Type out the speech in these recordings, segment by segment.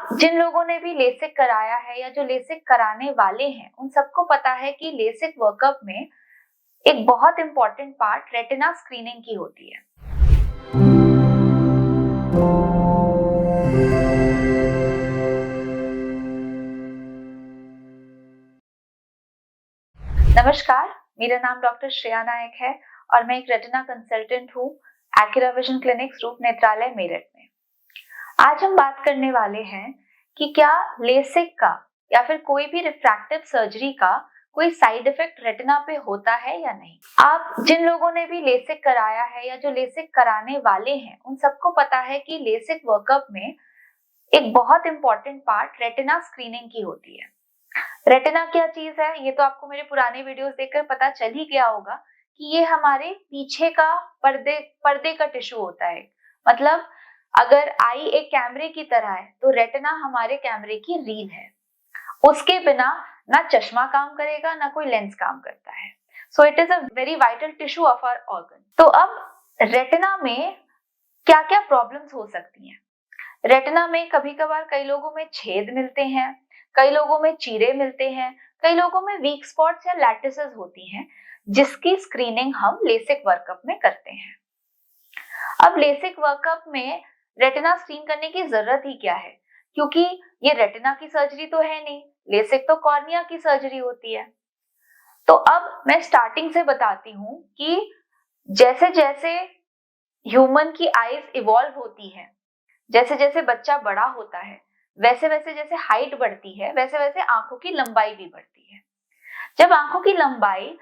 आप जिन लोगों ने भी लेसिक कराया है या जो लेसिक कराने वाले हैं, उन सबको पता है कि लेसिक वर्कअप में एक बहुत इंपॉर्टेंट पार्ट रेटिना स्क्रीनिंग की होती है। नमस्कार, मेरा नाम डॉक्टर श्रेया नायक है और मैं एक रेटिना कंसल्टेंट हूँ एक्यूरा विजन क्लिनिक्स रूप नेत्रालय मेरठ में। आज हम बात करने वाले हैं कि क्या लेसिक का या फिर कोई भी रिफ्रैक्टिव सर्जरी का कोई साइड इफेक्ट रेटिना पे होता है या नहीं। आप जिन लोगों ने भी लेसिक कराया है या जो लेसिक कराने वाले हैं, उन सबको पता है कि लेसिक वर्कअप में एक बहुत इंपॉर्टेंट पार्ट रेटिना स्क्रीनिंग की होती है। रेटिना क्या चीज है, ये तो आपको मेरे पुराने वीडियोस देखकर पता चल ही गया होगा कि ये हमारे पीछे का पर्दे का टिश्यू होता है। मतलब अगर आई एक कैमरे की तरह है तो रेटिना हमारे कैमरे की रील है। उसके बिना ना चश्मा काम करेगा ना कोई लेंस काम करता है। So it is a very vital tissue of our organ. तो अब रेटिना में क्या क्या प्रॉब्लम्स हो सकती हैं। रेटिना में कभी कभार कई लोगों में छेद मिलते हैं, कई लोगों में चीरे मिलते हैं, कई लोगों में वीक स्पॉट्स या लैटिसेस होती हैं, जिसकी स्क्रीनिंग हम लेसिक वर्कअप में करते हैं। अब लेसिक वर्कअप में रेटिना स्क्रीन करने की जरूरत ही क्या है, क्योंकि ये रेटिना की सर्जरी तो है नहीं, लेसिक तो कॉर्निया की सर्जरी होती है। तो अब मैं स्टार्टिंग से बताती हूँ कि जैसे जैसे ह्यूमन की आईज इवॉल्व होती है, जैसे जैसे बच्चा बड़ा होता है, वैसे वैसे जैसे हाइट बढ़ती है, वैसे वैसे आंखों की लंबाई भी बढ़ती है। जब आंखों की लंबाई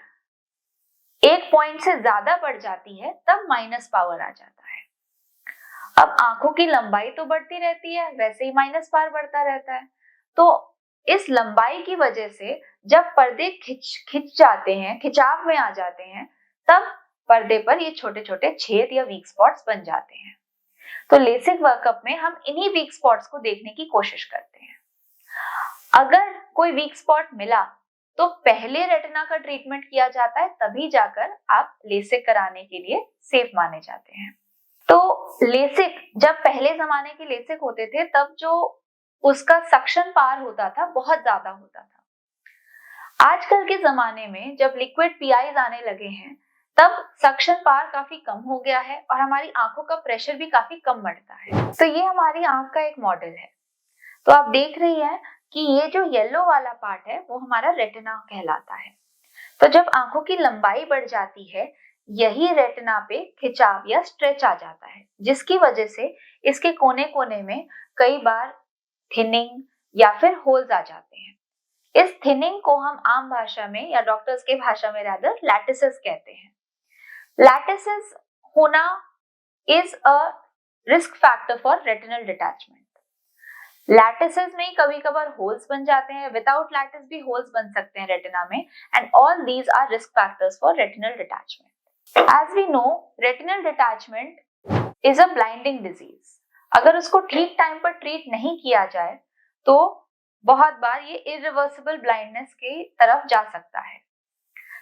एक पॉइंट से ज्यादा बढ़ जाती है तब माइनस पावर आ जाता है। अब आंखों की लंबाई तो बढ़ती रहती है, वैसे ही माइनस पावर बढ़ता रहता है। तो इस लंबाई की वजह से जब पर्दे खिंच जाते हैं, खिंचाव में आ जाते हैं, तब पर्दे पर ये छोटे छोटे छेद या वीक स्पॉट्स बन जाते हैं। तो लेसिक वर्कअप में हम इन्हीं वीक स्पॉट्स को देखने की कोशिश करते हैं। अगर कोई वीक स्पॉट मिला तो पहले रेटिना का ट्रीटमेंट किया जाता है, तभी जाकर आप लेसिक कराने के लिए सेफ माने जाते हैं। तो लेसिक, जब पहले जमाने के लेसिक होते थे तब जो उसका सक्शन पावर होता था बहुत ज्यादा होता था। आजकल के जमाने में जब लिक्विड पीआईज आने लगे हैं तब सक्शन पावर काफी कम हो गया है और हमारी आंखों का प्रेशर भी काफी कम बढ़ता है। तो ये हमारी आंख का एक मॉडल है। तो आप देख रही हैं कि ये जो येलो वाला पार्ट है वो हमारा रेटिना कहलाता है। तो जब आंखों की लंबाई बढ़ जाती है, यही रेटिना पे खिंचाव या स्ट्रेच आ जाता है, जिसकी वजह से इसके कोने कोने में कई बार थिनिंग या फिर होल्स आ जाते हैं। इस थिनिंग को हम आम भाषा में या डॉक्टर्स के भाषा में रादर लैटिसेस कहते हैं। लैटिसेस होना is a risk factor for retinal detachment. Lattices में कभी कभार होल्स बन जाते हैं, विदाउट लैटिस भी होल्स बन सकते हैं रेटिना में, and all these are risk factors for retinal detachment. As we know, retinal detachment is a blinding disease. अगर उसको ठीक टाइम पर ट्रीट नहीं किया जाए तो बहुत बार ये इरिवर्सिबल ब्लाइंडनेस की तरफ जा सकता है।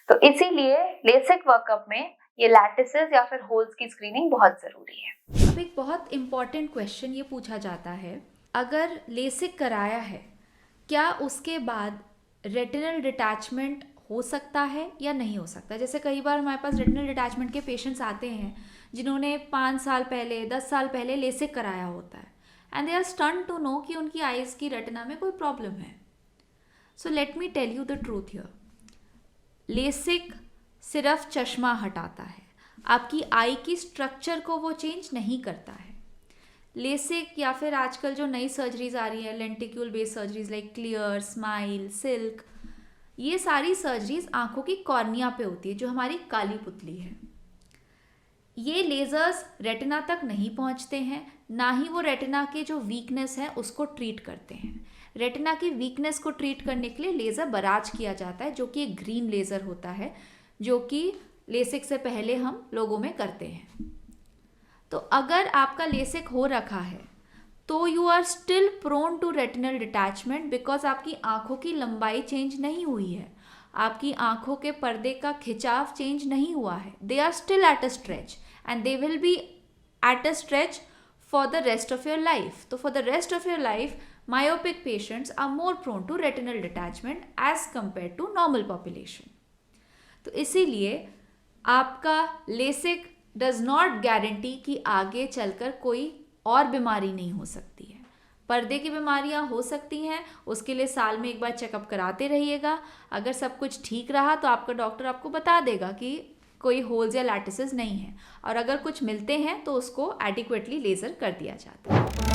तो इसीलिए लेसिक वर्कअप में ये लैटिसेस या फिर होल्स की स्क्रीनिंग बहुत जरूरी है। अब एक बहुत इम्पॉर्टेंट क्वेश्चन ये पूछा जाता है, अगर लेसिक कराया है क्या उसके बाद रेटिनल डिटैचमेंट हो सकता है या नहीं हो सकता। जैसे कई बार हमारे पास रेटिनल डिटैचमेंट के पेशेंट्स आते हैं जिन्होंने 5 साल पहले 10 साल पहले लेसिक कराया होता है and they are stunned to know कि उनकी आइज़ की रेटिना में कोई प्रॉब्लम है। So let me tell you the truth here. LASIK सिर्फ चश्मा हटाता है, आपकी आई की स्ट्रक्चर को वो चेंज नहीं करता है। लेसिक या फिर आजकल जो नई सर्जरीज आ रही है, lenticule based surgeries like clear, smile, silk, ये सारी सर्जरीज आंखों की कॉर्निया पे होती है जो हमारी काली पुतली है। ये लेजर्स रेटिना तक नहीं पहुंचते हैं, ना ही वो रेटिना के जो वीकनेस है उसको ट्रीट करते हैं। रेटिना की वीकनेस को ट्रीट करने के लिए लेज़र बराज किया जाता है, जो कि एक ग्रीन लेज़र होता है, जो कि लेसिक से पहले हम लोगों में करते हैं। तो अगर आपका लेसिक हो रखा है तो you are still prone to retinal detachment, because आपकी आंखों की लंबाई चेंज नहीं हुई है, आपकी आंखों के पर्दे का खिंचाव चेंज नहीं हुआ है। They are still at a stretch and they will be at a stretch for the rest of your life. तो for the rest of your life, myopic patients are more prone to retinal detachment as compared to normal population. तो इसीलिए आपका LASIK does not guarantee कि आगे चलकर कोई और बीमारी नहीं हो सकती है. पर्दे की बीमारियां हो सकती हैं, उसके लिए साल में एक बार चेकअप कराते रहिएगा. अगर सब कुछ ठीक रहा तो आपका डॉक्टर आपको बता देगा कि कोई होल्स या लैटिसेस नहीं है, और अगर कुछ मिलते हैं तो उसको एडिक्वेटली लेज़र कर दिया जाता है.